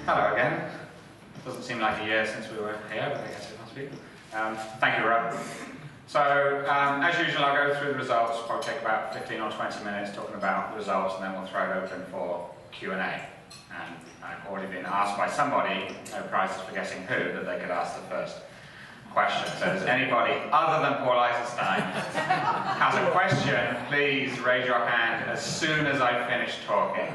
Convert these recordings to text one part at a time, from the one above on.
Hello again. Doesn't seem like a year since we were here, but I guess it must be. Thank you, Rob. So, as usual, I'll go through the results. Probably take about 15 or 20 minutes talking about the results, and then we'll throw it open for Q&A. And I've already been asked by somebody, no prizes for guessing who, that they could ask the first question. So, does anybody other than Paul Eisenstein has a question? Please raise your hand as soon as I finish talking.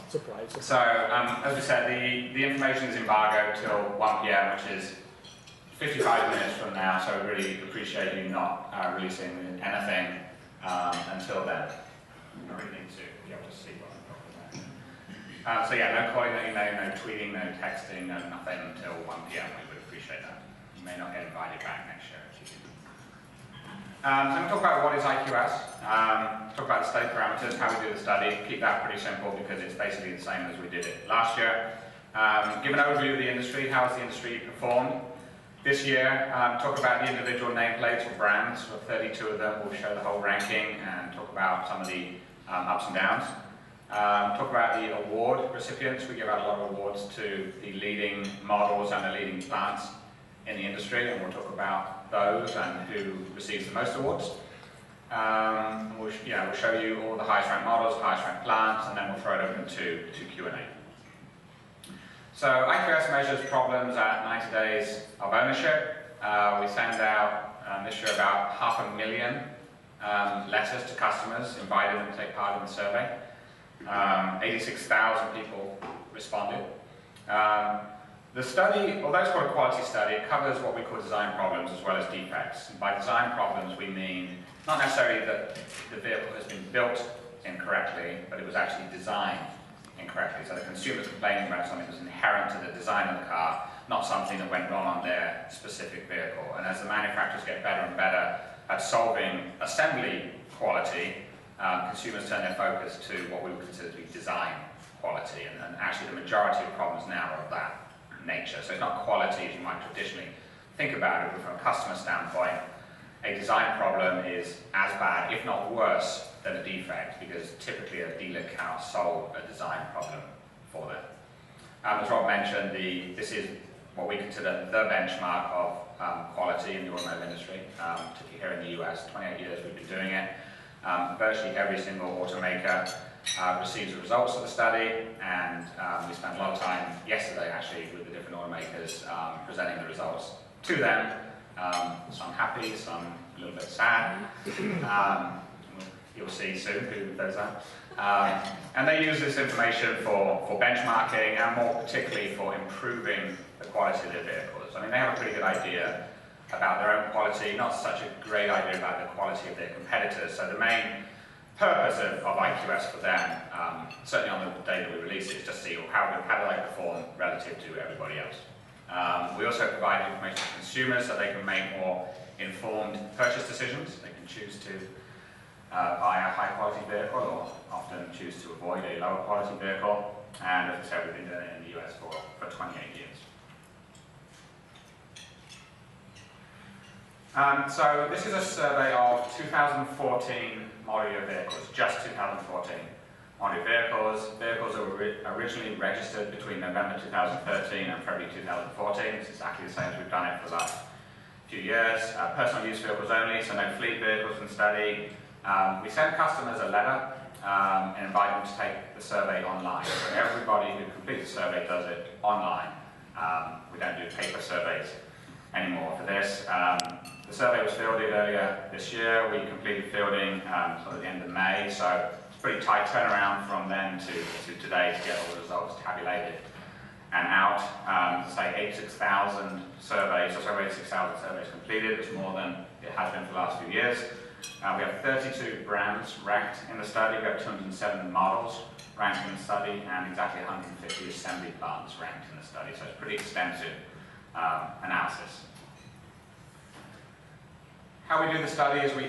Surprise. So, as we said, the information is embargoed till 1 p.m, which is 55 minutes from now, so I really appreciate you not releasing anything until then. I really need to be able to see what I'm talking about. So yeah, no calling, no email, no tweeting, no texting, no nothing until 1 p.m. We would appreciate that. You may not get invited back next year if you do. So I'm going to talk about what is IQS, talk about the study parameters, how we do the study, keep that pretty simple because it's basically the same as we did it last year. Give an overview of the industry, how has the industry performed. This year, talk about the individual nameplates or brands, for 32 of them. We'll show the whole ranking and talk about some of the ups and downs. Talk about the award recipients. We give out a lot of awards to the leading models and the leading plants in the industry, and we'll talk about those and who receives the most awards. We'll show you all the highest ranked models, highest ranked plants, and then we'll throw it open to Q&A. So IQS measures problems at 90 days of ownership. We send out this year about 500,000 letters to customers, invited them to take part in the survey. 86,000 people responded. The study, although it's called a quality study, it covers what we call design problems as well as defects. And by design problems we mean not necessarily that the vehicle has been built incorrectly, but it was actually designed incorrectly. So the consumer's complaining about something that's inherent to the design of the car, not something that went wrong on their specific vehicle. And as the manufacturers get better and better at solving assembly quality, consumers turn their focus to what we would consider to be design quality. And actually the majority of problems now are of that nature. So it's not quality as you might traditionally think about it, but from a customer standpoint, a design problem is as bad, if not worse, than a defect, because typically a dealer cannot solve a design problem for them. As Rob mentioned, this is what we consider the benchmark of quality in the automotive industry, particularly here in the US. 28 years we've been doing it. Virtually every single automaker receives the results of the study, and we spent a lot of time yesterday actually with the different automakers presenting the results to them. Some happy, some a little bit sad. You'll see soon who those are. And they use this information for benchmarking and more particularly for improving the quality of their vehicles. I mean, they have a pretty good idea about their own quality, not such a great idea about the quality of their competitors. So the main purpose of IQS for them, certainly on the day that we release it, is just see how do they perform relative to everybody else. We also provide information to consumers so they can make more informed purchase decisions. They can choose to buy a high quality vehicle or often choose to avoid a lower quality vehicle. And as I said, we've been doing it in the US for 28 years. So this is a survey of 2014 model year vehicles, just 2014 model year vehicles. Vehicles that were originally registered between November 2013 and February 2014. It's exactly the same as we've done it for the last few years. Personal use vehicles only, so no fleet vehicles in study. We send customers a letter and invite them to take the survey online. So everybody who completes the survey does it online. We don't do paper surveys anymore for this. The survey was fielded earlier this year. We completed fielding sort of at the end of May, so it's a pretty tight turnaround from then to today to get all the results tabulated and out. Say 86,000 surveys, or so 86,000 surveys completed. It's more than it has been for the last few years. We have 32 brands ranked in the study. We have 207 models ranked in the study, and exactly 150 assembly plants ranked in the study. So it's pretty extensive analysis. How we do the study is we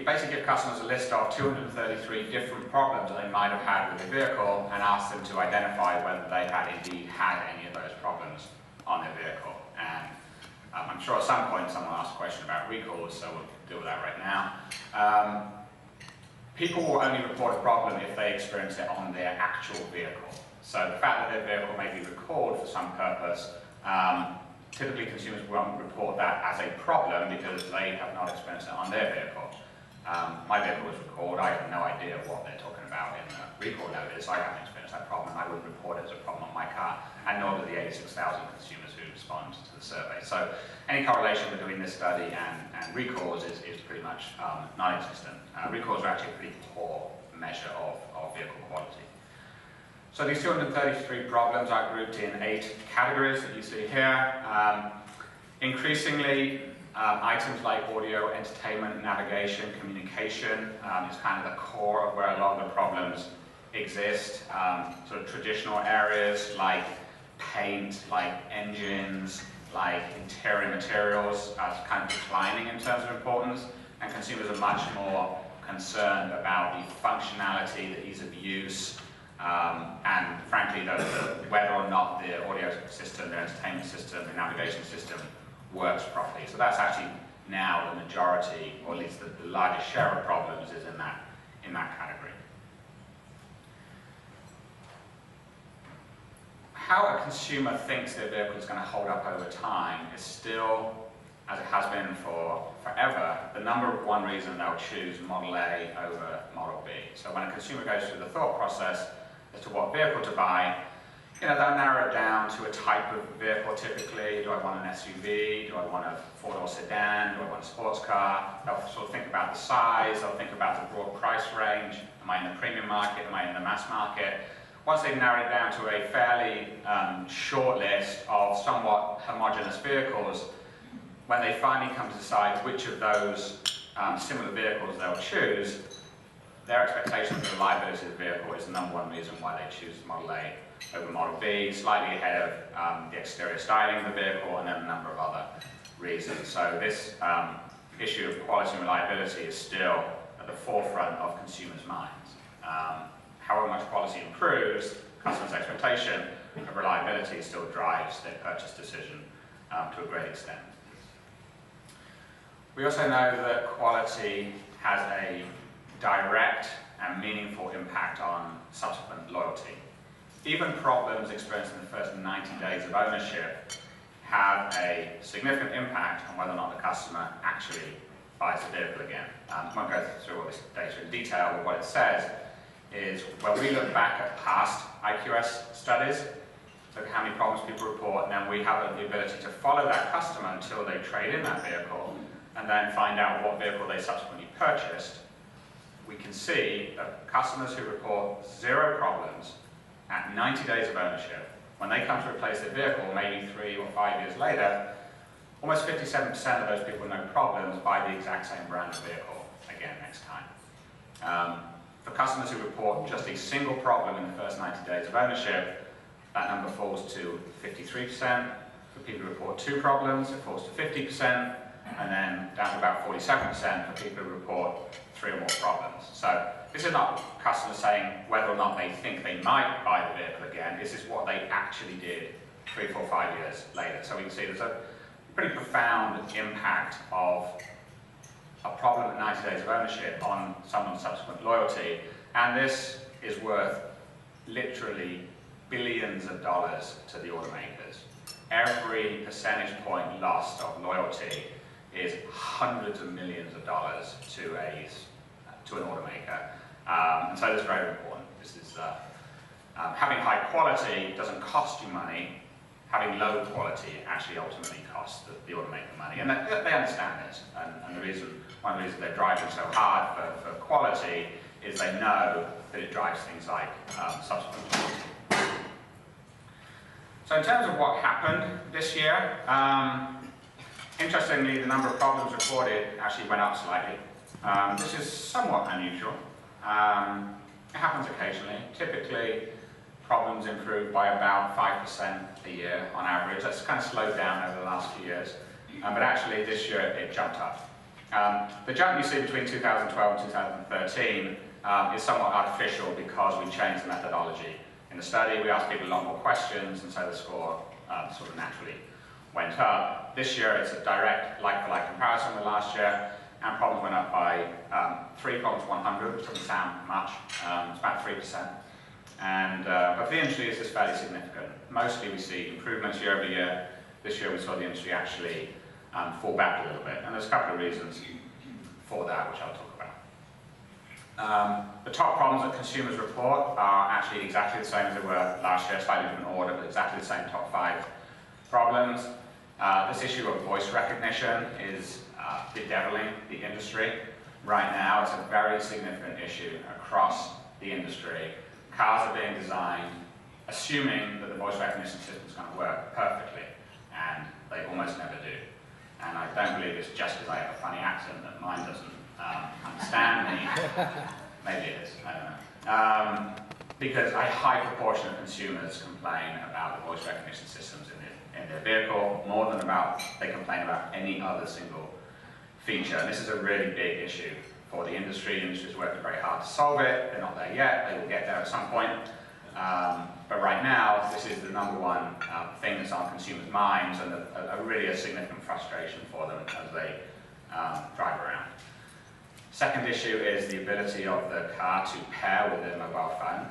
basically give customers a list of 233 different problems that they might have had with their vehicle and ask them to identify whether they had indeed had any of those problems on their vehicle. And I'm sure at some point someone will ask a question about recalls, so we'll deal with that right now. people will only report a problem if they experience it on their actual vehicle. So the fact that their vehicle may be recalled for some purpose, typically consumers won't report that as a problem because they have not experienced it on their vehicle. My vehicle was recalled. I have no idea what they're talking about in the recall notice. I haven't experienced that problem. I wouldn't report it as a problem on my car, and nor do the 86,000 consumers who respond to the survey. So any correlation between this study and recalls is pretty much non-existent. Recalls are actually a pretty poor measure of vehicle quality. So these 233 problems are grouped in 8 categories that you see here. Increasingly, items like audio, entertainment, navigation, communication is kind of the core of where a lot of the problems exist. Sort of traditional areas like paint, like engines, like interior materials are kind of declining in terms of importance, and consumers are much more concerned about the functionality, the ease of use, and frankly, whether or not the audio system, the entertainment system, the navigation system works properly. So that's actually now the majority, or at least the largest share of problems is in that category. How a consumer thinks their vehicle is going to hold up over time is still, as it has been for forever, the number one reason they'll choose Model A over Model B. So when a consumer goes through the thought process as to what vehicle to buy, they'll narrow it down to a type of vehicle typically. Do I want an SUV? Do I want a four-door sedan? Do I want a sports car? They'll sort of think about the size, they'll think about the broad price range. Am I in the premium market? Am I in the mass market? Once they've narrowed it down to a fairly short list of somewhat homogeneous vehicles, when they finally come to decide which of those similar vehicles they'll choose, their expectation of the reliability of the vehicle is the number one reason why they choose Model A over Model B, slightly ahead of the exterior styling of the vehicle and then a number of other reasons. So this issue of quality and reliability is still at the forefront of consumers' minds. However much quality improves, customers' expectation of reliability still drives their purchase decision to a great extent. We also know that quality has a direct and meaningful impact on subsequent loyalty. Even problems experienced in the first 90 days of ownership have a significant impact on whether or not the customer actually buys the vehicle again. I won't go through all this data in detail, but what it says is when we look back at past IQS studies, look at how many problems people report, and then we have the ability to follow that customer until they trade in that vehicle, and then find out what vehicle they subsequently purchased, we can see that customers who report 0 problems at 90 days of ownership, when they come to replace their vehicle, maybe 3 or 5 years later, almost 57% of those people with no problems buy the exact same brand of vehicle again next time. For customers who report just a single problem in the first 90 days of ownership, that number falls to 53%. For people who report 2 problems, it falls to 50%, and then down to about 47% for people who report 3 or more problems. So this is not customers saying whether or not they think they might buy the vehicle again. This is what they actually did 3, 4, 5 years later. So we can see there's a pretty profound impact of a problem at 90 days of ownership on someone's subsequent loyalty, and this is worth literally billions of dollars to the automakers. Every percentage point lost of loyalty is hundreds of millions of dollars to an automaker, and so this is very important. This is having high quality doesn't cost you money. Having low quality actually ultimately costs the automaker money, and they understand this. And one of the reasons they're driving so hard for quality is they know that it drives things like subsequent quality. So in terms of what happened this year, interestingly, the number of problems reported actually went up slightly. This is somewhat unusual. It happens occasionally. Typically, problems improve by about 5% a year on average. That's kind of slowed down over the last few years. But actually, this year, it jumped up. The jump you see between 2012 and 2013 is somewhat artificial because we changed the methodology. In the study, we asked people a lot more questions, and so the score sort of naturally went up. This year, it's a direct like-for-like comparison with last year, and problems went up by 3 problems 100, which doesn't sound much. It's about 3%. And, but for the industry, this is fairly significant. Mostly we see improvements year over year. This year we saw the industry actually fall back a little bit. And there's a couple of reasons for that, which I'll talk about. The top problems that consumers report are actually exactly the same as they were last year, slightly different order, but exactly the same top 5 problems. This issue of voice recognition is bedeviling the industry. Right now, it's a very significant issue across the industry. Cars are being designed assuming that the voice recognition system is going to work perfectly, and they almost never do. And I don't believe it's just because I have a funny accent that mine doesn't understand me. Maybe it is, I don't know. Because a high proportion of consumers complain about the voice recognition systems in their vehicle, more than they complain about any other single feature. And this is a really big issue for the industry. The industry is working very hard to solve it. They're not there yet. They will get there at some point. But right now, this is the #1 thing that's on consumers' minds, and really a significant frustration for them as they drive around. Second issue is the ability of the car to pair with their mobile phone.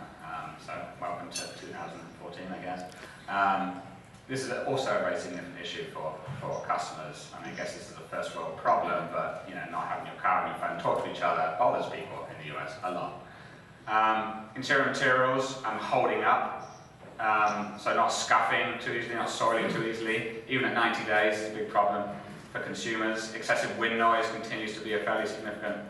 So welcome to 2014, I guess. This is also a very significant issue for customers. I mean, I guess this is a first world problem, but not having your car and your phone talk to each other bothers people in the US a lot. Interior materials, holding up, so not scuffing too easily, not soiling too easily. Even at 90 days, it's a big problem for consumers. Excessive wind noise continues to be a fairly significant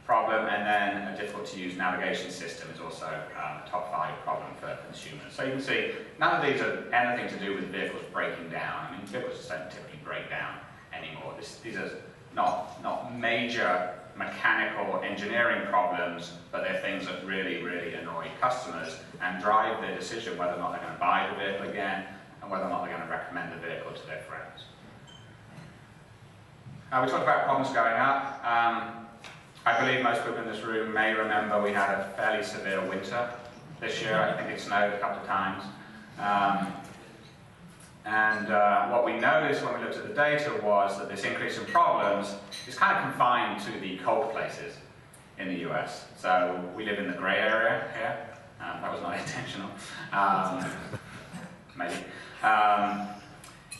problem, and then a difficult to use navigation system is also a top 5 problem for consumers. So you can see, none of these are anything to do with vehicles breaking down. I mean, vehicles don't typically break down anymore. These are not major mechanical engineering problems, but they're things that really, really annoy customers and drive their decision whether or not they're going to buy the vehicle again, and whether or not they're going to recommend the vehicle to their friends. We talked about problems going up. I believe most people in this room may remember we had a fairly severe winter this year. I think it snowed a couple of times. What we noticed when we looked at the data was that this increase in problems is kind of confined to the cold places in the US. So we live in the grey area here. That was not intentional. Maybe.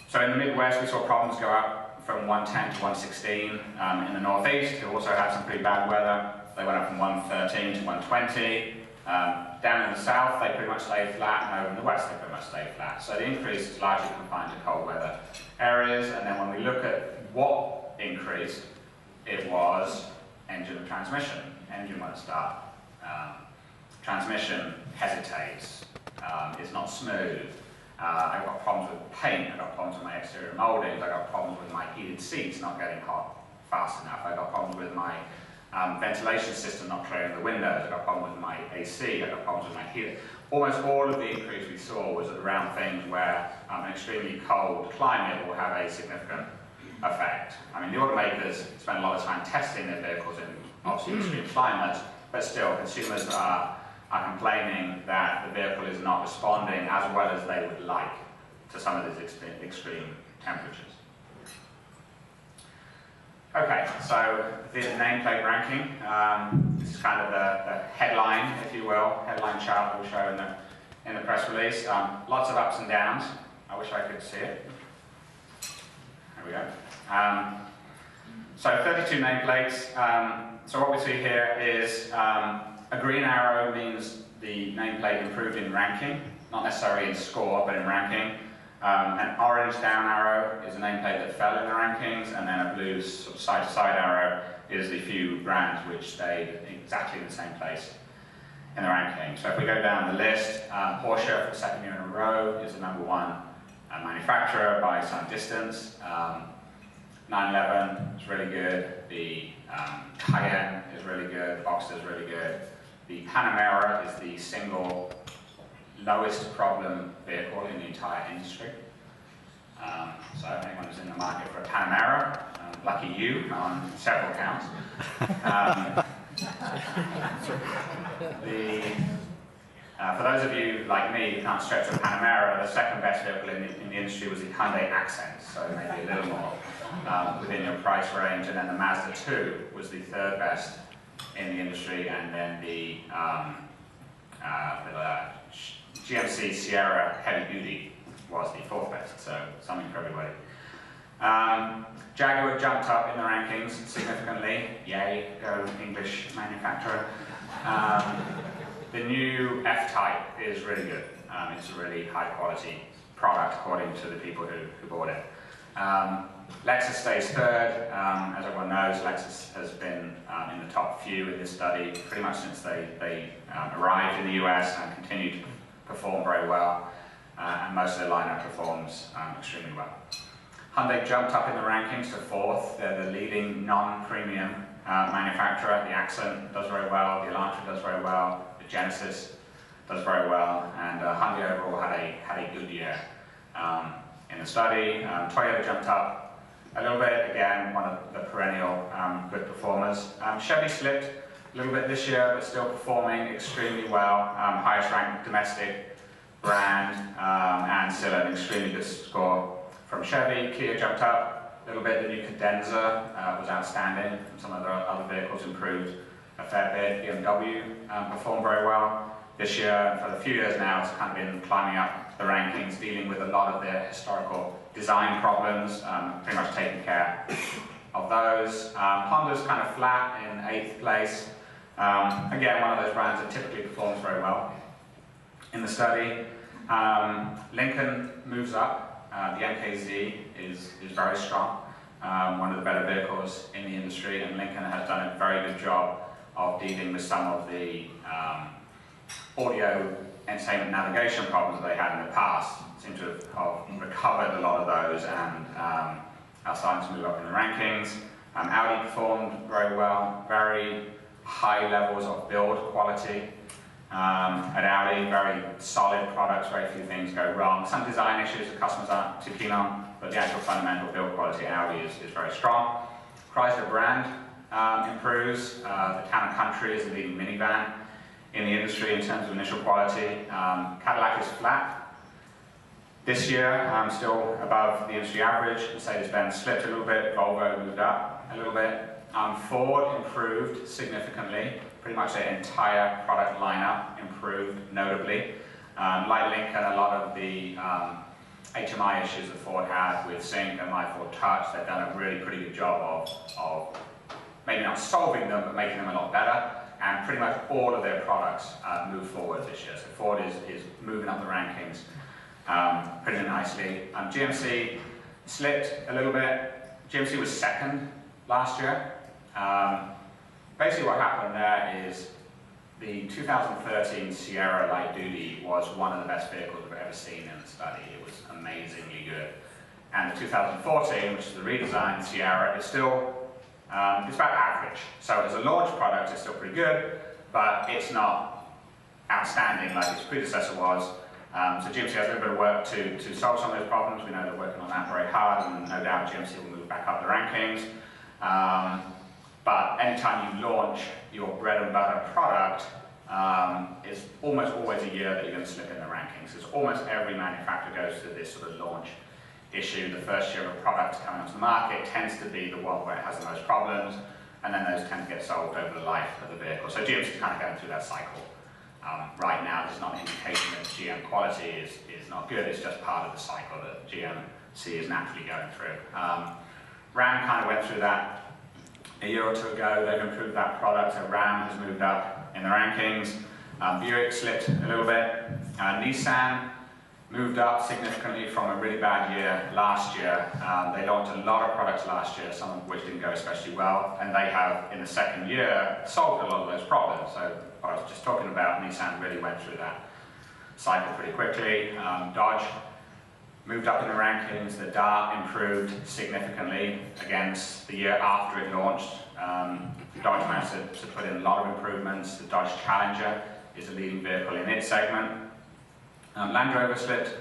So in the Midwest, we saw problems go up from 110 to 116. In the Northeast, who also had some pretty bad weather, they went up from 113 to 120. Down in the South, they pretty much stayed flat, and over in the West, they pretty much stayed flat. So the increase is largely confined to cold weather areas. And then when we look at what increased, it was engine and transmission. Engine won't start. Transmission hesitates. It's not smooth. I've got problems with paint, I've got problems with my exterior moldings, I've got problems with my heated seats not getting hot fast enough, I've got problems with my ventilation system not clearing the windows, I've got problems with my AC, I've got problems with my heater. Almost all of the increase we saw was around things where an extremely cold climate will have a significant effect. I mean, the automakers spend a lot of time testing their vehicles in obviously extreme climates, but still consumers are complaining that the vehicle is not responding as well as they would like to some of these extreme temperatures. Okay, so the nameplate ranking. This is kind of the headline, if you will, headline chart that we'll show in the press release. Lots of ups and downs. I wish I could see it. There we go. So 32 nameplates. So what we see here is a green arrow means the nameplate improved in ranking, not necessarily in score, but in ranking. An orange down arrow is a nameplate that fell in the rankings, and then a blue sort of side-to-side arrow is the few brands which stayed exactly in the same place in the ranking. So if we go down the list, Porsche for the second year in a row is the #1 manufacturer by some distance. 911 is really good. The Cayenne is really good. The Boxster is really good. The Panamera is the single lowest problem vehicle in the entire industry. So if anyone who's in the market for a Panamera, lucky you on several counts. For those of you like me who can't stretch a Panamera, the second best vehicle in the industry was the Hyundai Accent, so maybe a little more within your price range, and then the Mazda 2 was the third best in the industry, and then the GMC Sierra Heavy Duty was the fourth best, so something for everybody. Jaguar jumped up in the rankings significantly. Yay, go English manufacturer. The new F-Type is really good. It's a really high quality product according to the people who bought it. Lexus stays third. As everyone knows, Lexus has been in the top few in this study pretty much since they arrived in the US and continue to perform very well. And most of their lineup performs extremely well. Hyundai jumped up in the rankings to fourth. They're the leading non-premium manufacturer. The Accent does very well, the Elantra does very well, the Genesis does very well, and Hyundai overall had a good year in the study. Toyota jumped up a little bit, again, one of the perennial good performers. Chevy slipped a little bit this year, but still performing extremely well. Highest ranked domestic brand, and still an extremely good score from Chevy. Kia jumped up a little bit. The new Cadenza was outstanding. Some of the other vehicles improved a fair bit. BMW performed very well this year, and for a few years now it's kind of been climbing up the rankings, dealing with a lot of their historical design problems, pretty much taking care of those. Honda's kind of flat in 8th place. Again, one of those brands that typically performs very well in the study. Lincoln moves up. The MKZ is very strong, one of the better vehicles in the industry, and Lincoln has done a very good job of dealing with some of the audio entertainment navigation problems that they had in the past. Seem to have recovered a lot of those and are starting to move up in the rankings. Audi performed very well, very high levels of build quality. At Audi, very solid products, very few things go wrong. Some design issues that customers aren't too keen on, but the actual fundamental build quality at Audi is very strong. Chrysler brand improves. The Town & Country is the leading minivan in the industry in terms of initial quality. Cadillac is flat this year, still above the industry average. Mercedes-Benz slipped a little bit, Volvo moved up a little bit. Ford improved significantly. Pretty much their entire product lineup improved notably. Like Lincoln, a lot of the HMI issues that Ford had with Sync and My Ford Touch, they've done a really pretty good job of maybe not solving them, but making them a lot better. And pretty much all of their products move forward this year. So Ford is moving up the rankings pretty nicely. GMC slipped a little bit. GMC was second last year. Basically what happened there is the 2013 Sierra Light Duty was one of the best vehicles we've ever seen in the study. It was amazingly good. And the 2014, which is the redesigned Sierra, is still it's about average. So as a launch product, it's still pretty good, but it's not outstanding like its predecessor was. So GMC has a little bit of work to solve some of those problems. We know they're working on that very hard, and no doubt GMC will move back up the rankings. But anytime you launch your bread and butter product, it's almost always a year that you're going to slip in the rankings. Because almost every manufacturer goes through this sort of launch issue. The first year of a product coming onto the market tends to be the one where it has the most problems, and then those tend to get solved over the life of the vehicle. So GMC is kind of going through that cycle. Right now, there's not an indication that GM quality is not good. It's just part of the cycle that GMC is naturally going through. Ram kind of went through that a year or two ago. They've improved that product, so Ram has moved up in the rankings. Buick slipped a little bit. Nissan moved up significantly from a really bad year last year. They launched a lot of products last year, some of which didn't go especially well, and they have, in the second year, solved a lot of those problems. So what I was just talking about, Nissan really went through that cycle pretty quickly. Dodge moved up in the rankings. The Dart improved significantly against the year after it launched. Dodge managed to put in a lot of improvements. The Dodge Challenger is a leading vehicle in its segment. Land Rover slipped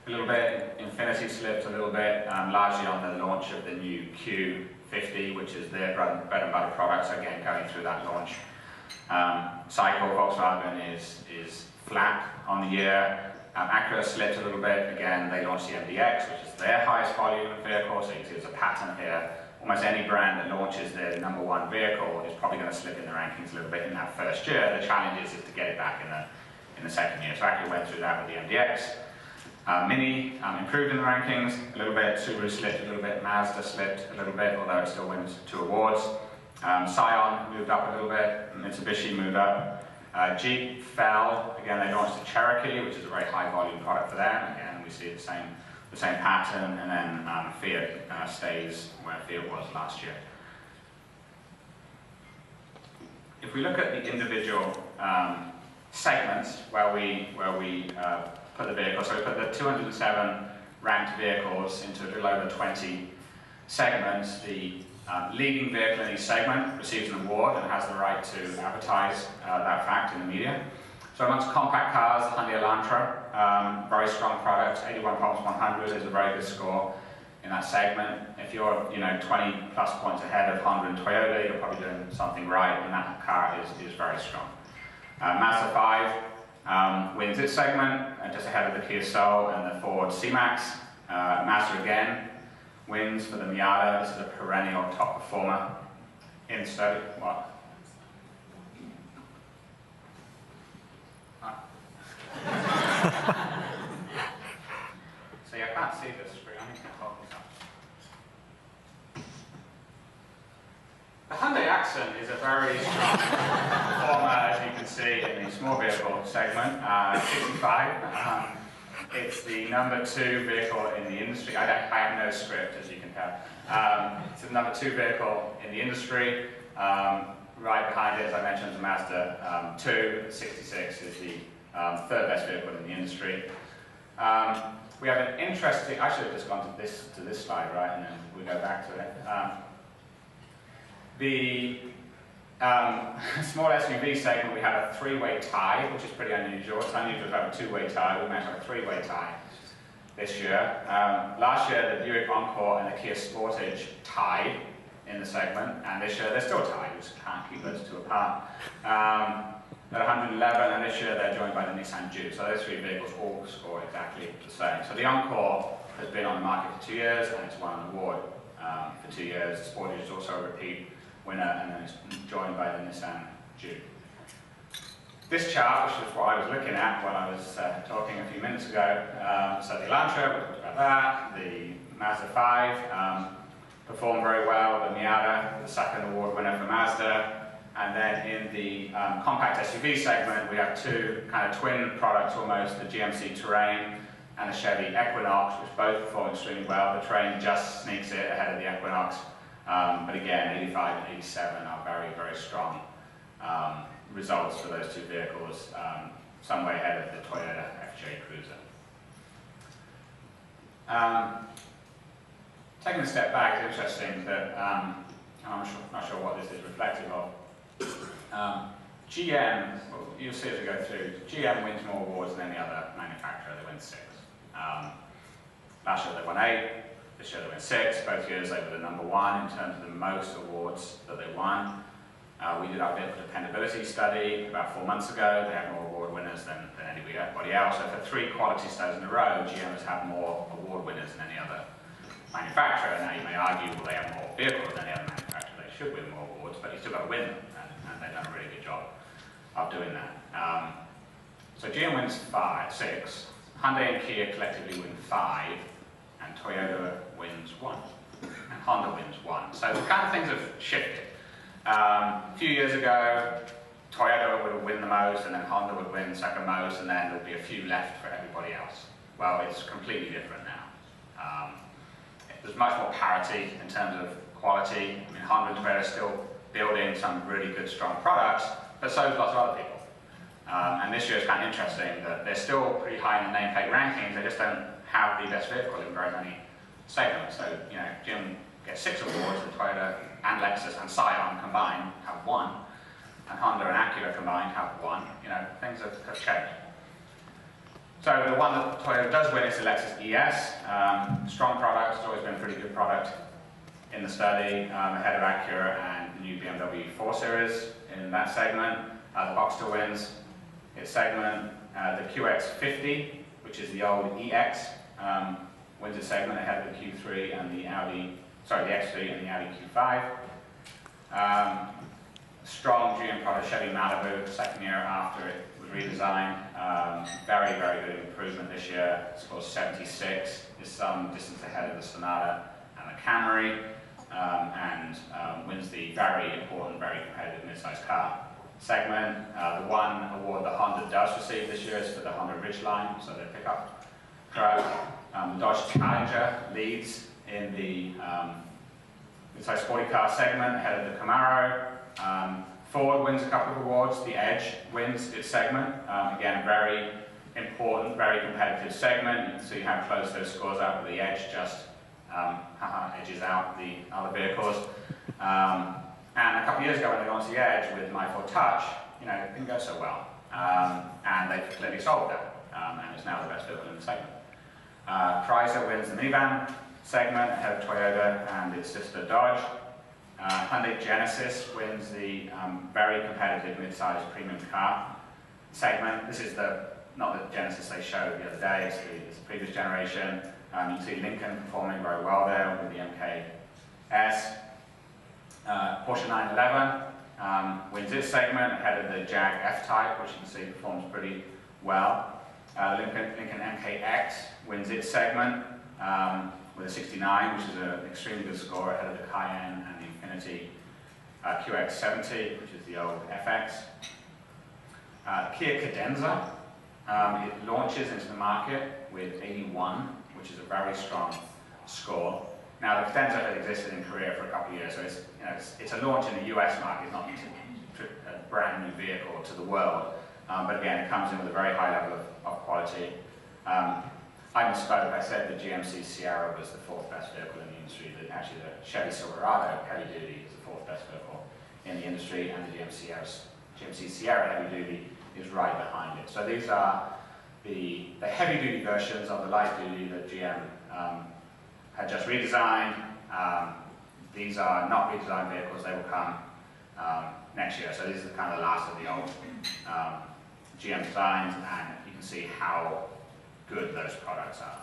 a little bit. Infiniti slipped a little bit, largely on the launch of the new Q50, which is their bread and butter product. So again, going through that launch cycle. Volkswagen is flat on the year. Acura slipped a little bit. Again, they launched the MDX, which is their highest volume vehicle, so you can see there's a pattern here. almost any brand that launches their #1 vehicle is probably going to slip in the rankings a little bit in that first year. The challenge is to get it back in the second year. So I actually went through that with the MDX. Mini improved in the rankings a little bit, Subaru slipped a little bit, Mazda slipped a little bit, although it still wins 2 awards. Scion moved up a little bit, Mitsubishi moved up. Jeep fell, again they launched the Cherokee, which is a very high volume product for them. Again, we see the same pattern, and then Fiat stays where Fiat was last year. If we look at the individual segments where we put the vehicles, so we put the 207 ranked vehicles into a little over 20 segments. The leading vehicle in each segment receives an award and has the right to advertise that fact in the media. So amongst compact cars, Hyundai Elantra, very strong product, 81 points 100 is a very good score in that segment. If you're 20 plus points ahead of Honda and Toyota, you're probably doing something right, and that car is very strong. Mazda 5 wins its segment, just ahead of the Kia Soul and the Ford C-Max. Mazda again wins for the Miata. This is a perennial top performer in the study. What? See, I can't see this screen. I need to hold this up. The Hyundai Accent is a very strong performer, as you can see, in the small vehicle segment. 65. It's the #2 vehicle in the industry. I have no script, as you can tell. It's the #2 vehicle in the industry. Right behind it, as I mentioned, is a Mazda 2. 66 is the third best vehicle in the industry. We have an interesting, I should have just gone to this slide, right, and then we go back to it. The small SUV segment, we had a 3-way tie, which is pretty unusual. It's unusual to have a 2-way tie. We managed to have a 3-way tie this year. Last year, the Buick Encore and the Kia Sportage tied in the segment, and this year they're still tied. We just can't keep those two apart. At 111, and this year they're joined by the Nissan Juke. So those 3 vehicles all score exactly the same. So the Encore has been on the market for 2 years, and it's won an award for 2 years. The Sportage is also a repeat winner, and then it's joined by the Nissan Juke. This chart, which is what I was looking at when I was talking a few minutes ago, so the Elantra, we talked about that, the Mazda 5 performed very well, the Miata, the second award winner for Mazda, and then in the compact SUV segment, we have 2 kind of twin products almost, the GMC Terrain and the Chevy Equinox, which both perform extremely well. The Terrain just sneaks it ahead of the Equinox. But again, 85 and 87 are very, very strong results for those 2 vehicles, some way ahead of the Toyota FJ Cruiser. Taking a step back, it's interesting that, I'm not sure what this is reflective of. GM, well, you'll see as we go through, GM wins more awards than any other manufacturer. They win 6. Last year they won 8. This year they won 6. Both years they were the #1 in terms of the most awards that they won. We did our vehicle dependability study about 4 months ago. They had more award winners than anybody else. So for 3 quality studies in a row, GM has had more award winners than any other manufacturer. Now you may argue, well, they have more vehicles than any other manufacturer. They should win more awards, but you still got to win them, and they've done a really good job of doing that. So GM wins 6. Hyundai and Kia collectively win 5. And Toyota wins 1, and Honda wins 1. So the kind of things have shifted. A few years ago, Toyota would win the most, and then Honda would win second most, and then there would be a few left for everybody else. Well, it's completely different now. There's much more parity in terms of quality. I mean, Honda and Toyota are still building some really good, strong products, but so do lots of other people. And this year is kind of interesting that they're still pretty high in the nameplate rankings. They just don't have the best vehicle in very many segments. So, GM gets 6 awards, and Toyota and Lexus and Scion combined have 1, and Honda and Acura combined have 1. Things have changed. So the one that Toyota does win is the Lexus ES. Strong product, it's always been a pretty good product in the study, ahead of Acura and the new BMW 4 Series in that segment. The Boxster wins its segment. The QX50, which is the old EX, wins its segment ahead of the Q3 and the Audi sorry, the X3 and the Audi Q5. Strong GM product, Chevy Malibu, second year after it was redesigned. Very, very good improvement this year. It scores 76, is some distance ahead of the Sonata and the Camry, and wins the very important, very competitive mid-size car segment. The one award that Honda does receive this year is for the Honda Ridgeline, so their pickup truck. The Dodge Challenger leads in the mid-size sporty car segment ahead of the Camaro. Ford wins a couple of awards. The Edge wins its segment. Again, very important, very competitive segment. You can see how close those scores are, but the Edge just edges out the other vehicles. And a couple of years ago when they launched the Edge with My Ford Touch, it didn't go so well. And they've clearly solved that, and it's now the best vehicle in the segment. Chrysler wins the minivan segment ahead of Toyota and its sister Dodge. Hyundai Genesis wins the very competitive mid-size premium car segment. This is not the Genesis they showed the other day, it's the previous generation. You can see Lincoln performing very well there with the MKS. Porsche 911 wins its segment ahead of the Jag F-Type, which you can see performs pretty well. Lincoln MKX wins its segment with a 69, which is an extremely good score ahead of the Cayenne and the Infiniti QX70, which is the old FX. Kia Cadenza, it launches into the market with 81, which is a very strong score. Now, the Cadenza had existed in Korea for a couple of years, so it's a launch in the US market, not a brand new vehicle to the world. But again, it comes in with a very high level of quality. I misspoke, I said the GMC Sierra was the fourth best vehicle in the industry. Actually, the Chevy Silverado heavy duty is the fourth best vehicle in the industry, and the GMC Sierra heavy duty is right behind it. So these are the heavy duty versions of the light duty that GM had just redesigned. These are not redesigned vehicles, they will come next year. So these are kind of the last of the old GM designs, and you can see how good those products are.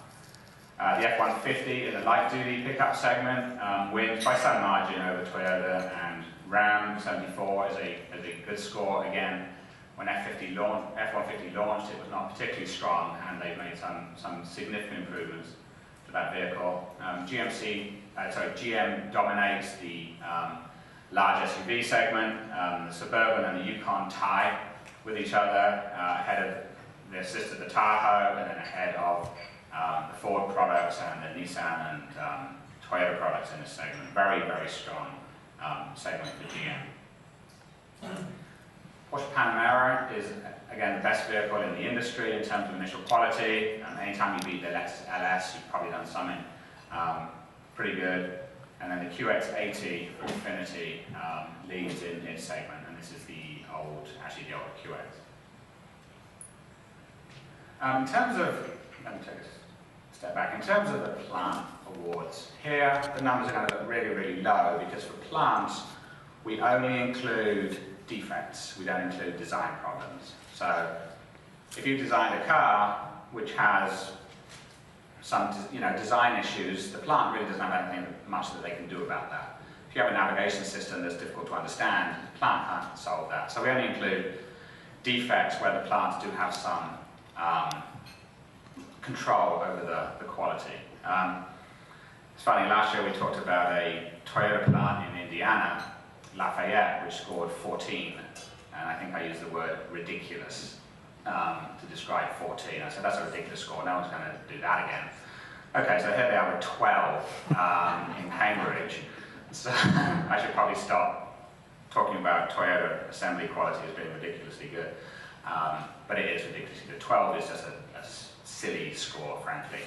The F-150 in the light-duty pickup segment wins by some margin over Toyota and Ram. 74 is a good score. Again, when F-150 launched, it was not particularly strong, and they've made some significant improvements to that vehicle. GM dominates the large SUV segment. The Suburban and the Yukon tie with each other ahead of their sister, the Tahoe, and then ahead of the Ford products and the Nissan and Toyota products in this segment. Very, very strong segment for GM. Porsche Panamera is, again, the best vehicle in the industry in terms of initial quality. Anytime you beat the Lexus LS, you've probably done something pretty good. And then the QX80 from Infiniti leads in its segment, and this is the older QX. In terms of, let me take a step back. In terms of the plant awards, here the numbers are going to look really, really low because for plants we only include defects. We don't include design problems. So if you designed a car which has some design issues, the plant really doesn't have anything much that they can do about that. If you have a navigation system that's difficult to understand, the plant can't solve that. So we only include defects where the plants do have some control over the quality. It's funny, last year we talked about a Toyota plant in Indiana, Lafayette, which scored 14, and I think I used the word ridiculous to describe 14. I said, that's a ridiculous score, no one's going to do that again. Okay, so here they are with 12 in Cambridge. So I should probably stop talking about Toyota assembly quality as being ridiculously good. But it is ridiculously good. 12 is just a silly score, frankly.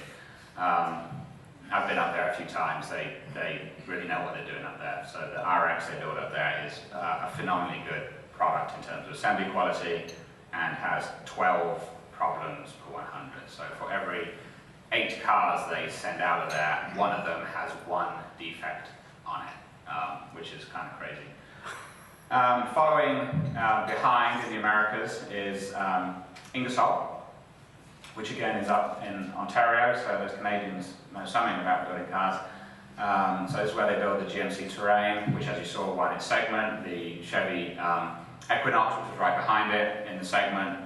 I've been up there a few times. They really know what they're doing up there. So the RX they build up there is a phenomenally good product in terms of assembly quality and has 12 problems per 100. So for every 8 cars they send out of there, one of them has one defect on it, which is kind of crazy. Following behind in the Americas is Ingersoll, which again is up in Ontario, so those Canadians know something about building cars. So this is where they build the GMC Terrain, which, as you saw, won its segment. The Chevy Equinox, which was right behind it in the segment.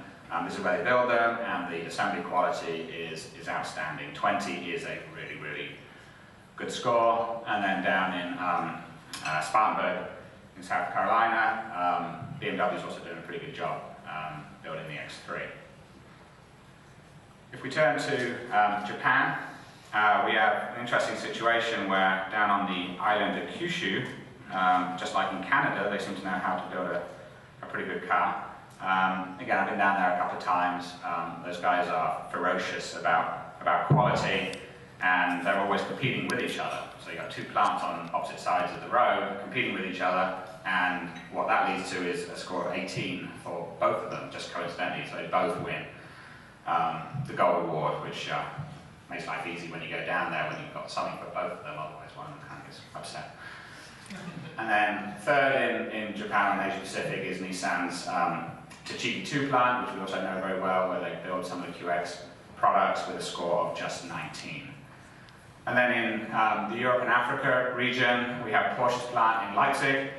This is where they build them, and the assembly quality is outstanding. 20 is a really, really good score. And then down in Spartanburg, in South Carolina, BMW is also doing a pretty good job building the X3. If we turn to Japan, we have an interesting situation where down on the island of Kyushu, just like in Canada, they seem to know how to build a pretty good car. Again, I've been down there a couple of times. Those guys are ferocious about quality, and they're always competing with each other. So you've got two plants on opposite sides of the road competing with each other, and what that leads to is a score of 18 for both of them, just coincidentally, so they both win the gold award, which makes life easy when you go down there when you've got something for both of them, otherwise one of them kind of gets upset. And then third in Japan and Asia Pacific is Nissan's Tochigi 2 plant, which we also know very well, where they build some of the QX products with a score of just 19. And then in the Europe and Africa region, we have Porsche's plant in Leipzig,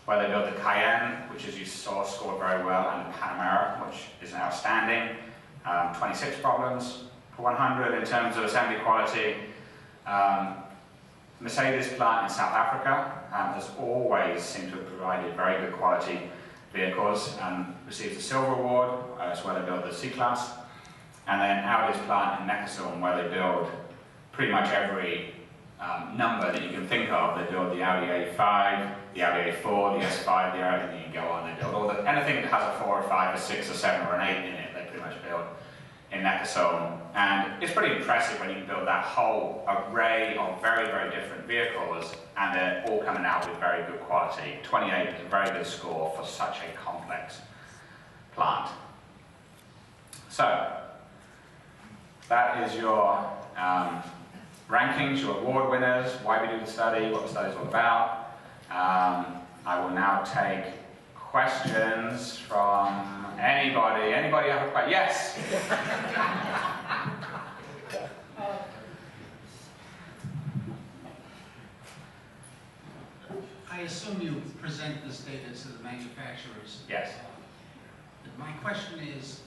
where they build the Cayenne, which, as you saw, scored very well, and the Panamera, which is outstanding. 26 problems per 100 in terms of assembly quality. Mercedes plant in South Africa has always seemed to have provided very good quality vehicles and receives a silver award. That's where they build the C-Class. And then Audi's plant in Neckarsulm, where they build pretty much every number that you can think of. They build the Audi A5, the Audi A4, the S5, the Audi, and you can go on. They build all anything that has a 4 or 5 or 6 or 7 or an 8 in it, they pretty much build in Neckarsulm. And it's pretty impressive when you can build that whole array of very, very different vehicles, and they're all coming out with very good quality. 28 is a very good score for such a complex plant. So, that is your rankings, your award winners, why we do the study, what the study is all about. I will now take questions from anybody. Anybody have a question? Yes? I assume you present this data to the manufacturers. Yes. My question is,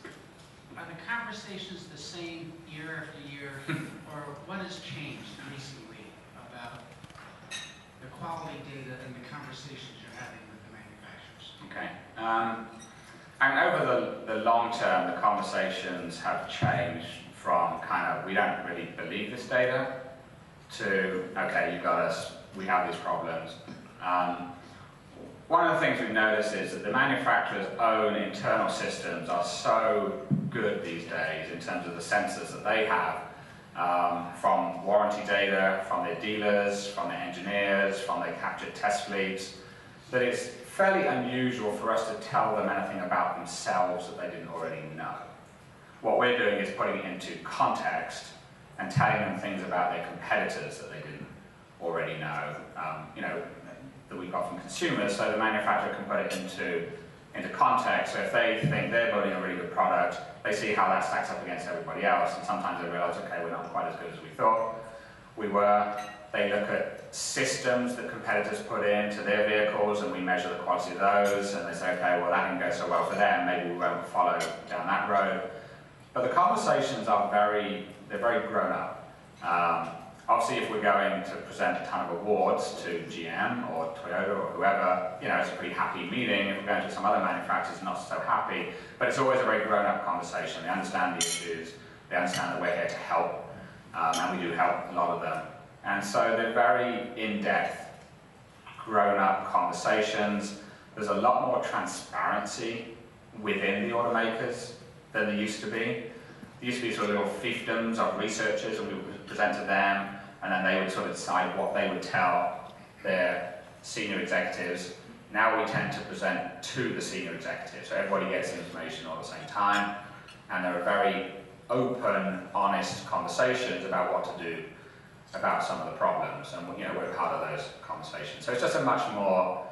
are the conversations the same year after year, or what has changed recently about the quality data and the conversations you're having with the manufacturers? Okay. And over the long term, the conversations have changed from kind of, we don't really believe this data, to, okay, you got us, we have these problems. One of the things we've noticed is that the manufacturers' own internal systems are so good these days in terms of the sensors that they have, from warranty data, from their dealers, from their engineers, from their captured test fleets, that it's fairly unusual for us to tell them anything about themselves that they didn't already know. What we're doing is putting it into context and telling them things about their competitors that they didn't already know, that we got from consumers, so the manufacturer can put it into context. So if they think they're building a really good product, they see how that stacks up against everybody else, and sometimes they realize, okay, we're not quite as good as we thought we were. They look at systems that competitors put into their vehicles, and we measure the quality of those, and they say, okay, well, that didn't go so well for them, maybe we won't follow down that road. But the conversations are they're very grown up. Obviously, if we're going to present a ton of awards to GM or Toyota or whoever, it's a pretty happy meeting. If we're going to some other manufacturers, not so happy. But it's always a very grown-up conversation. They understand the issues. They understand that we're here to help, and we do help a lot of them. And so they're very in-depth, grown-up conversations. There's a lot more transparency within the automakers than there used to be. There used to be sort of little fiefdoms of researchers, and we would present to them, and then they would sort of decide what they would tell their senior executives. Now we tend to present to the senior executives, so everybody gets the information all at the same time, and there are very open, honest conversations about what to do about some of the problems, and we're part of those conversations. So it's just a much more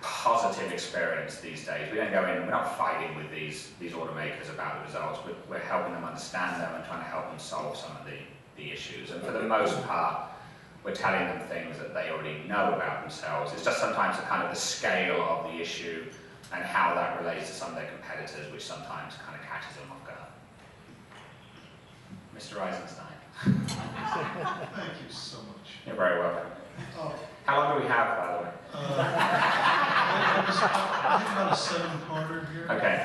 positive experience these days. We don't go in, we're not fighting with these automakers about the results, we're helping them understand them and trying to help them solve some of the issues. And for the most part, we're telling them things that they already know about themselves. It's just sometimes the kind of the scale of the issue and how that relates to some of their competitors, which sometimes kind of catches them off guard. Mr. Eisenstein. Thank you so much. You're very welcome. How long do we have, by the way? I think about a 7-parter here. Okay.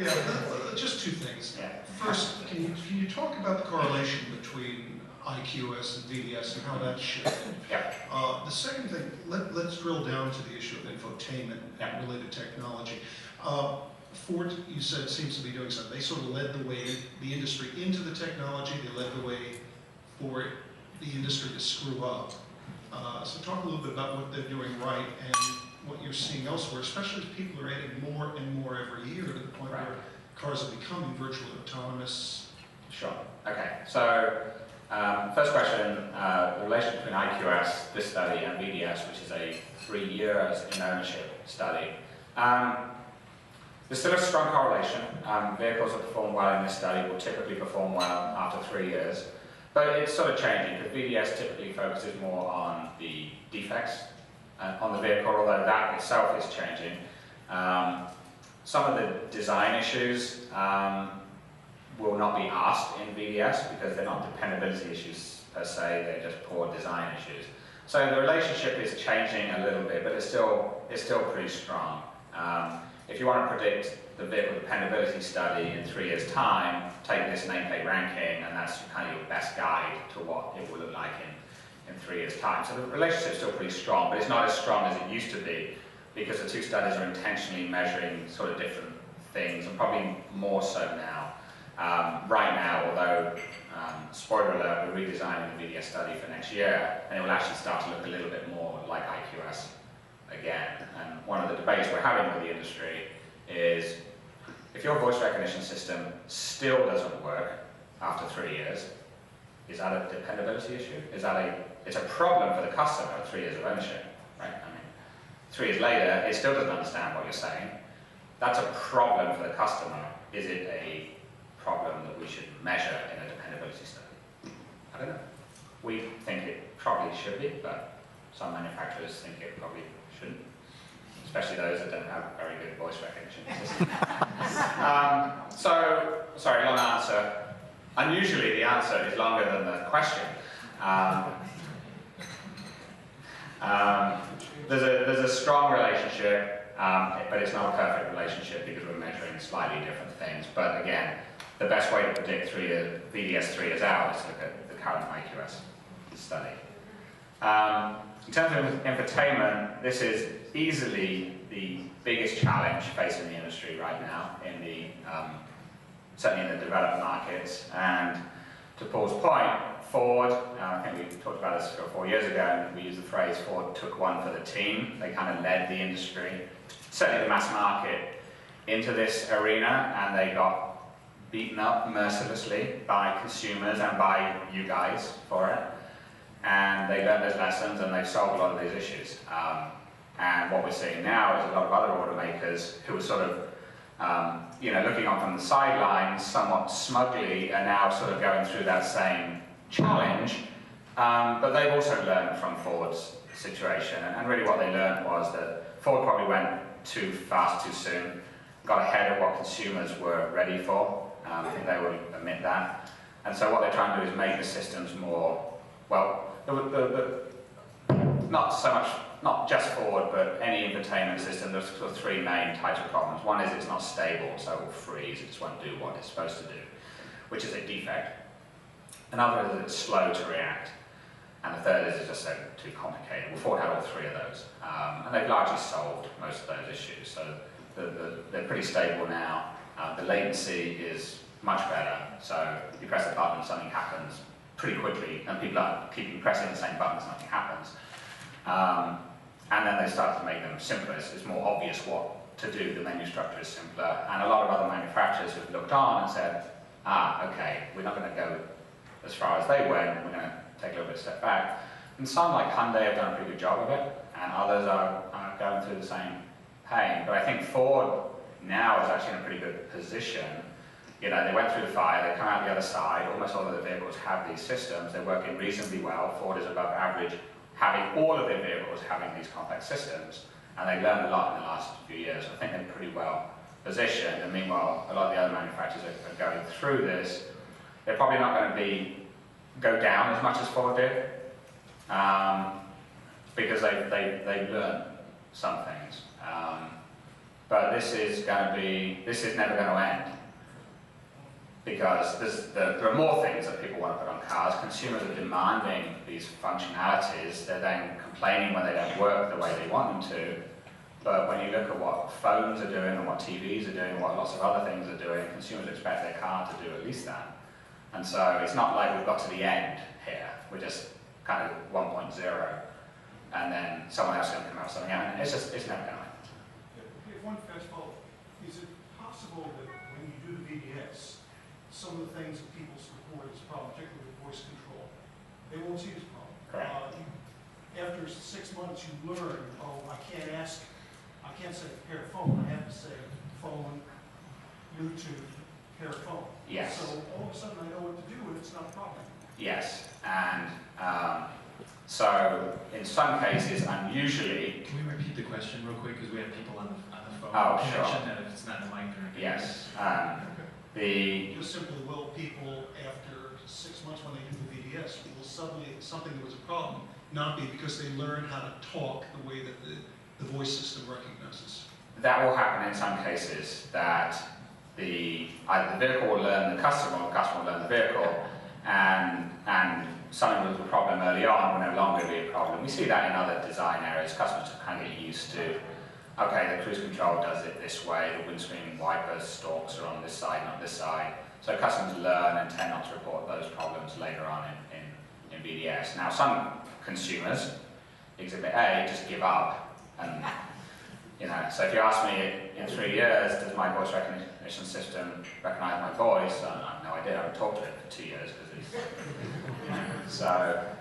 Yeah, just two things. Yeah. First, can you talk about the correlation between IQS and VDS and how that shifted? Yeah. The second thing, let's drill down to the issue of infotainment and related technology. Ford, you said, seems to be doing something. They sort of led the way, the industry into the technology. They led the way for the industry to screw up. So talk a little bit about what they're doing right and what you're seeing elsewhere, especially as people are adding more and more every year to the point where cars are becoming virtually autonomous. Sure. Okay. So first question, the relation between IQS, this study, and VDS, which is a 3 years in ownership study. There's still a strong correlation. Vehicles that perform well in this study will typically perform well after 3 years. But it's sort of changing, because VDS typically focuses more on the defects on the vehicle, although that itself is changing. Some of the design issues will not be asked in VDS because they're not dependability issues per se, they're just poor design issues. So the relationship is changing a little bit, but it's still pretty strong. If you want to predict the vehicle dependability study in 3 years' time, take this nameplate ranking, and that's kind of your best guide to what it will look like in 3 years' time. So the relationship's still pretty strong, but it's not as strong as it used to be, because the two studies are intentionally measuring sort of different things, and probably more so now. Right now, although, spoiler alert, we're redesigning the VDS study for next year, and it will actually start to look a little bit more like IQS again. And one of the debates we're having with the industry is, if your voice recognition system still doesn't work after 3 years, is that a dependability issue? It's a problem for the customer at 3 years of ownership, right? I mean, 3 years later, it still doesn't understand what you're saying. That's a problem for the customer. Is it a problem that we should measure in a dependability study? I don't know. We think it probably should be, but some manufacturers think it probably shouldn't, especially those that don't have very good voice recognition systems. Sorry, long answer. Unusually, the answer is longer than the question. There's a strong relationship, but it's not a perfect relationship because we're measuring slightly different things. But again, the best way to predict VDS 3 years out is to look at the current IQS study. In terms of infotainment, this is easily the biggest challenge facing the industry right now, certainly in the developed markets. And to Paul's point, Ford, I think we talked about this 4 years ago, and we used the phrase Ford took one for the team. They kind of led the industry, certainly the mass market, into this arena, and they got beaten up mercilessly by consumers and by you guys for it. And they learned those lessons, and they've solved a lot of these issues. And what we're seeing now is a lot of other automakers who are sort of looking on from the sidelines somewhat smugly, are now sort of going through that same challenge, but they've also learned from Ford's situation, and really what they learned was that Ford probably went too fast too soon, got ahead of what consumers were ready for. I think they would admit that, and so what they're trying to do is make the systems more, well, not just Ford, but any infotainment system. There's sort of 3 main types of problems. One is it's not stable, so it will freeze, it just won't do what it's supposed to do, which is a defect. Another is it's slow to react. And the third is it's just so too complicated. Well, Ford had all 3 of those. And they've largely solved most of those issues. So they're pretty stable now. The latency is much better. So you press a button, something happens pretty quickly, and people are keeping pressing the same button, something happens. And then they start to make them simpler. It's more obvious what to do. The menu structure is simpler. And a lot of other manufacturers have looked on and said, okay, we're not going to go as far as they went, we're going to take a little bit of step back. And some, like Hyundai, have done a pretty good job of it, and others are going through the same pain. But I think Ford now is actually in a pretty good position You know, they went through the fire, they come out the other side, almost all of the vehicles have these systems, they're working reasonably well. Ford is above average, having all of their vehicles having these complex systems, and they learned a lot in the last few years. I think they're pretty well positioned, and meanwhile, a lot of the other manufacturers are going through this. They're probably not going to go down as much as Ford did, because they learned some things. But this is never going to end, because there are more things that people want to put on cars. Consumers are demanding these functionalities. They're then complaining when they don't work the way they want them to. But when you look at what phones are doing and what TVs are doing and what lots of other things are doing, consumers expect their car to do at least that. And so it's not like we've got to the end here. We're just kind of 1.0, and then someone else is going to come out with something else. And it's never going to end. One fast follow-up. Is it possible that when you do the VDS, some of the things that people report as a problem, particularly with voice control, they won't see it as a problem? Correct. After 6 months, you learn, oh, I can't say pair phone, I have to say phone, Bluetooth, pair phone. Yes. So all of a sudden I know what to do and it's not a problem. Yes, and so in some cases, unusually. Can we repeat the question real quick, because we have people on the phone Oh, sure. connection, and if it's not in the mic, they're Yes. Just simply, will people, after 6 months when they do the VDS, will suddenly, something that was a problem, not be because they learn how to talk the way that the voice system recognizes? That will happen in some cases, that either the vehicle will learn the customer, or the customer will learn the vehicle, and something that was a problem early on will no longer be a problem. We see that in other design areas. Customers kind of get used to, okay, the cruise control does it this way, the windscreen wipers stalks are on this side, not this side. So customers learn and tend not to report those problems later on in VDS. Now, some consumers, Exhibit A, just give up. And, you know, so if you ask me in 3 years, does my voice recognition system recognize my voice? I have no idea. I haven't talked to it for 2 years. So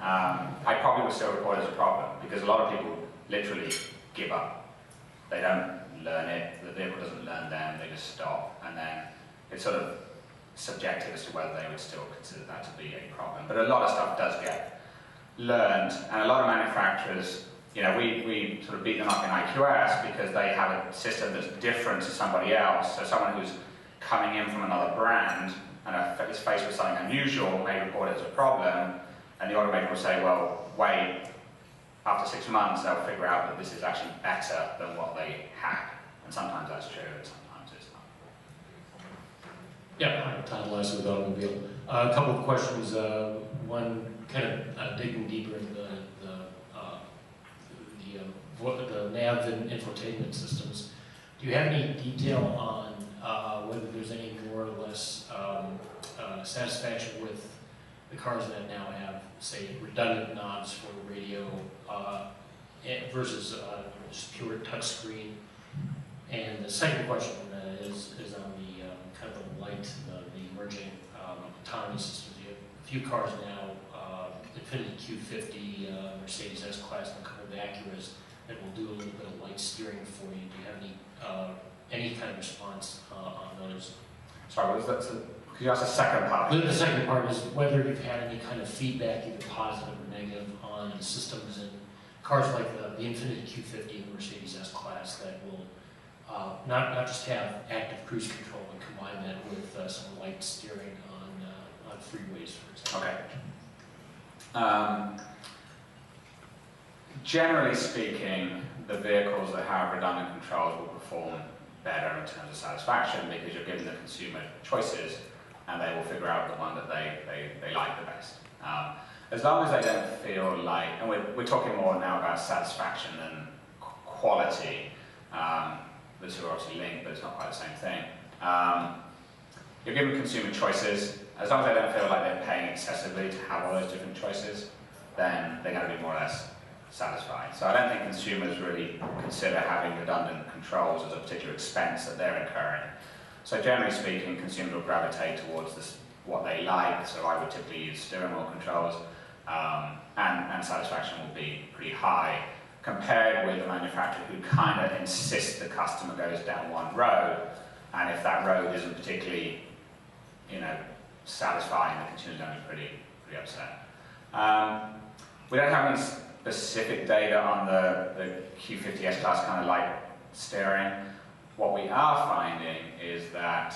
I probably would still report it as a problem, because a lot of people literally give up. They don't learn it, the vehicle doesn't learn them, they just stop, and then it's sort of subjective as to whether they would still consider that to be a problem. But a lot of stuff does get learned, and a lot of manufacturers, you know, we sort of beat them up in IQS because they have a system that's different to somebody else. So someone who's coming in from another brand and is faced with something unusual may report it as a problem, and the automaker will say, well, wait, after 6 months they'll figure out that this is actually better than what they had. And sometimes that's true, and sometimes it's not. Yeah, hi, Todd Less with Automobile. A couple of questions. One, kind of digging deeper into the nav and infotainment systems. Do you have any detail on whether there's any more or less satisfaction with the cars that now have, say, redundant knobs for radio versus just pure touchscreen? And the second question is on the kind of the light, the emerging autonomy systems. You have a few cars now, Infiniti Q50, Mercedes S-Class, and a couple of Acuras that will do a little bit of light steering for you. Do you have any kind of response on those? Sorry, what was that? Could you ask the second part? The second part is whether you've had any kind of feedback, either positive or negative, on systems in cars like the Infiniti Q50 and Mercedes S-Class that will not just have active cruise control, but combine that with some light steering on freeways, for example. Okay. Generally speaking, the vehicles that have redundant controls will perform better in terms of satisfaction, because you're giving the consumer choices and they will figure out the one that they like the best. As long as they don't feel like, and we're talking more now about satisfaction than quality, the two are obviously linked, but it's not quite the same thing. You're giving consumer choices. As long as they don't feel like they're paying excessively to have all those different choices, then they're going to be more or less satisfied. So I don't think consumers really consider having redundant controls as a particular expense that they're incurring. So generally speaking, consumers will gravitate towards what they like. So I would typically use steering wheel controls, and satisfaction will be pretty high, compared with a manufacturer who kind of insists the customer goes down one road, and if that road isn't particularly satisfying, the consumer's going to be pretty upset. We don't have any specific data on the Q50 S-Class kind of light steering. What we are finding is that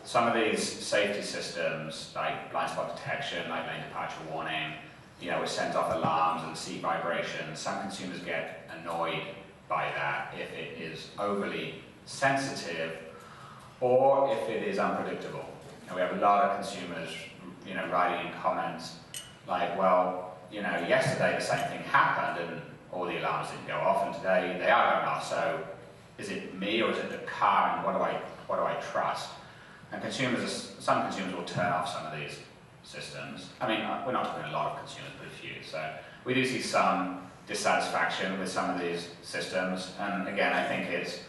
some of these safety systems, like blind spot detection, like lane departure warning, which sends off alarms and seat vibrations, some consumers get annoyed by that if it is overly sensitive or if it is unpredictable. And we have a lot of consumers, writing in comments like, well, yesterday the same thing happened and all the alarms didn't go off, and today they are going off. So is it me or is it the car, and what do I trust? And some consumers will turn off some of these systems. I mean, we're not talking a lot of consumers, but a few. So we do see some dissatisfaction with some of these systems. And again, I think it's,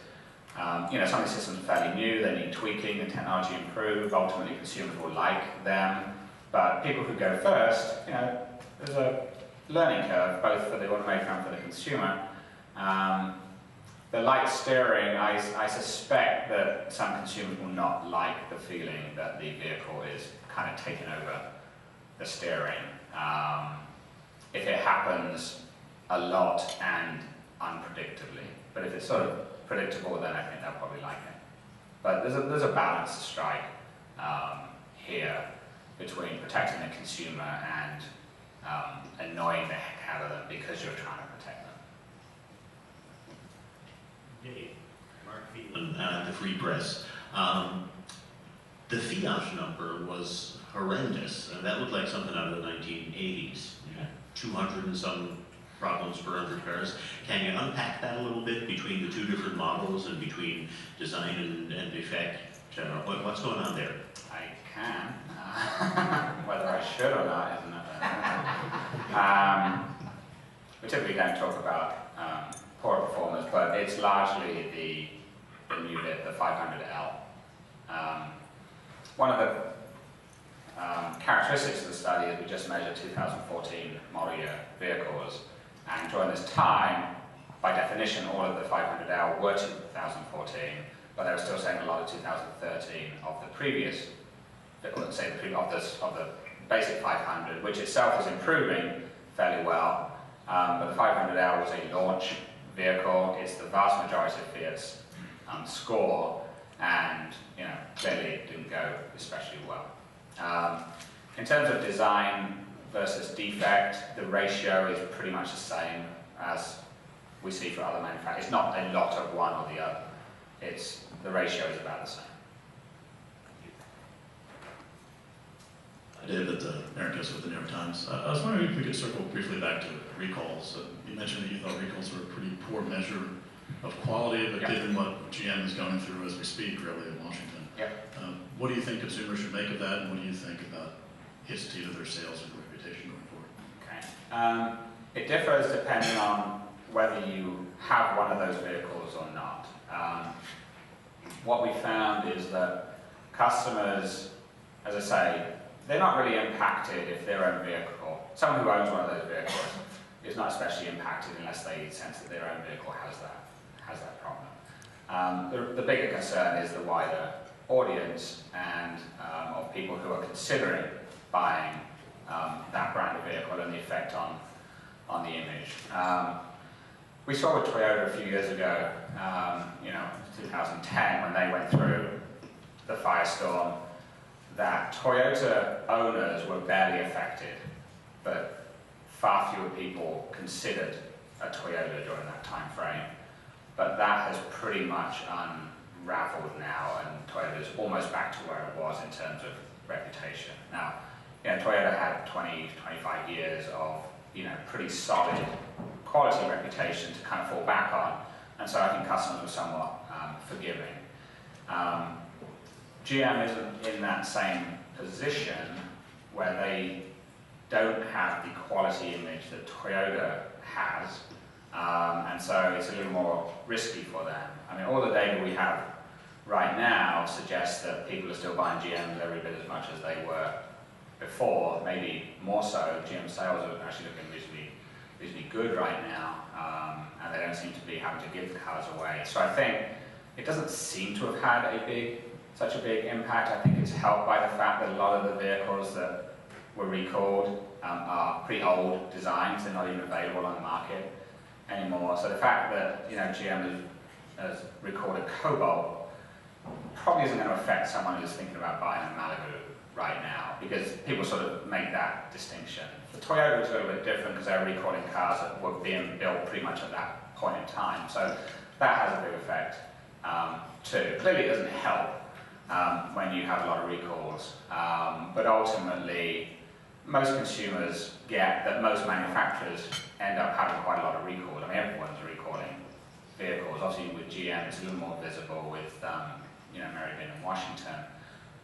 some of these systems are fairly new, they need tweaking, the technology improved, ultimately consumers will like them. But people who go first, there's a learning curve, both for the automaker and for the consumer. The light steering, I suspect that some consumers will not like the feeling that the vehicle is kind of taking over the steering. If it happens a lot and unpredictably. But if it's sort of predictable, then I think they'll probably like it. But there's a balance to strike here between protecting the consumer and annoying the heck out of them because you're trying to protect them. Hey, Mark Phelan, the Free Press. The Fiat number was horrendous, and that looked like something out of the 1980s. 200 and some problems per 100 cars. Can you unpack that a little bit between the two different models and between design and effect? What's going on there? I can. Whether I should or not isn't we typically don't talk about poor performance, but it's largely the new bit, the 500L. One of the characteristics of the study is we just measured 2014 model year vehicles, and during this time, by definition, all of the 500L were 2014, but they were still saying a lot of 2013 of the previous, let's say of the basic 500, which itself is improving fairly well. But the 500L was a launch vehicle. It's the vast majority of Fiat's score, and clearly it didn't go especially well. In terms of design versus defect, the ratio is pretty much the same as we see for other manufacturers. It's not a lot of one or the other. The ratio is about the same. I did at the Americas with the New York Times. I was wondering if we could circle briefly back to recalls. You mentioned that you thought recalls were a pretty poor measure of quality, but given what GM is going through as we speak, really, in Washington, what do you think consumers should make of that, and what do you think about history of their sales and reputation going forward? Okay. It differs depending on whether you have one of those vehicles or not. What we found is that customers, as I say, they're not really impacted if their own vehicle, someone who owns one of those vehicles is not especially impacted unless they sense that their own vehicle has that problem. The bigger concern is the wider audience and of people who are considering buying that brand of vehicle and the effect on the image. We saw with Toyota a few years ago, 2010, when they went through the firestorm, that Toyota owners were barely affected, but far fewer people considered a Toyota during that time frame. But that has pretty much unraveled now, and Toyota is almost back to where it was in terms of reputation. Now, Toyota had 20, 25 years of pretty solid quality reputation to kind of fall back on, and so I think customers were somewhat forgiving. GM isn't in that same position where they don't have the quality image that Toyota has, and so it's a little more risky for them. I mean, all the data we have right now suggests that people are still buying GMs every bit as much as they were before, maybe more so. GM sales are actually looking reasonably good right now, and they don't seem to be having to give cars away. So I think it doesn't seem to have had a big such a big impact. I think it's helped by the fact that a lot of the vehicles that were recalled are pretty old designs. They're not even available on the market anymore. So the fact that GM has recalled a Cobalt probably isn't going to affect someone who's thinking about buying a Malibu right now, because people sort of make that distinction. The Toyota is a little bit different because they're recalling cars that were being built pretty much at that point in time. So that has a big effect too. Clearly it doesn't help when you have a lot of recalls, but ultimately most consumers get that most manufacturers end up having quite a lot of recalls. I mean, everyone's recalling vehicles. Obviously with GM it's a little more visible with Meriden and Washington,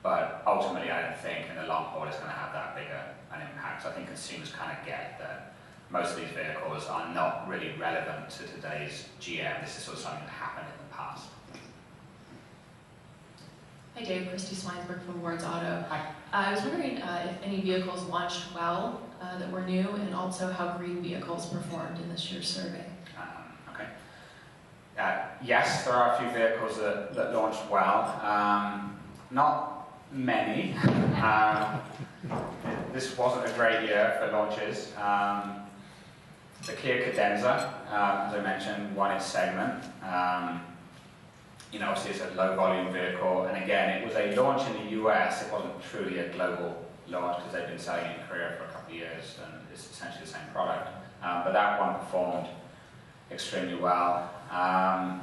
but ultimately I don't think in the long haul it's going to have that bigger an impact. So I think consumers kind of get that most of these vehicles are not really relevant to today's GM. This is sort of something that happened in the past. Hi Dave, Christy Swinesburg from Ward's Auto. Hi. I was wondering if any vehicles launched well that were new, and also how green vehicles performed in this year's survey. Okay. Yes, there are a few vehicles that launched well. Not many. This wasn't a great year for launches. The Kia Cadenza, as I mentioned, won its segment. Obviously it's a low volume vehicle, and again, it was a launch in the US. It wasn't truly a global launch because they've been selling it in Korea for a couple of years, and it's essentially the same product. But that one performed extremely well. I'm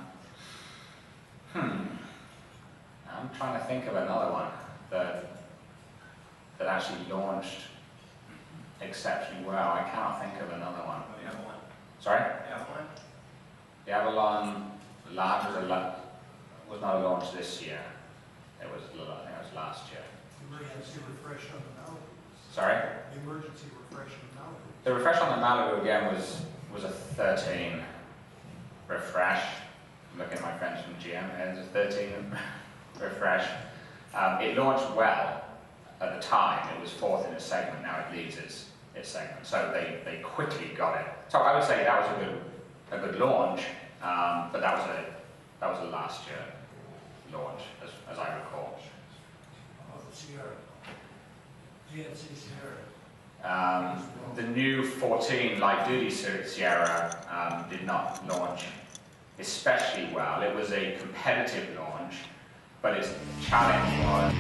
trying to think of another one that actually launched exceptionally well. I cannot think of another one. The Avalon. Sorry? Avalon? The Avalon Large was not a launch this year. It was, I think it was last year. Emergency refresh on the Malibu. Sorry? The emergency refresh on the Malibu. The refresh on the Malibu again was a 13 refresh. I'm looking at my friends from GM, and it's a 13 refresh. It launched well at the time. It was fourth in its segment. Now it leads its segment. So they quickly got it. So I would say that was a good launch, but that was a last year launch, as I recall. Sierra. GMC Sierra. The new 14 light-duty Sierra did not launch especially well. It was a competitive launch, but its challenge was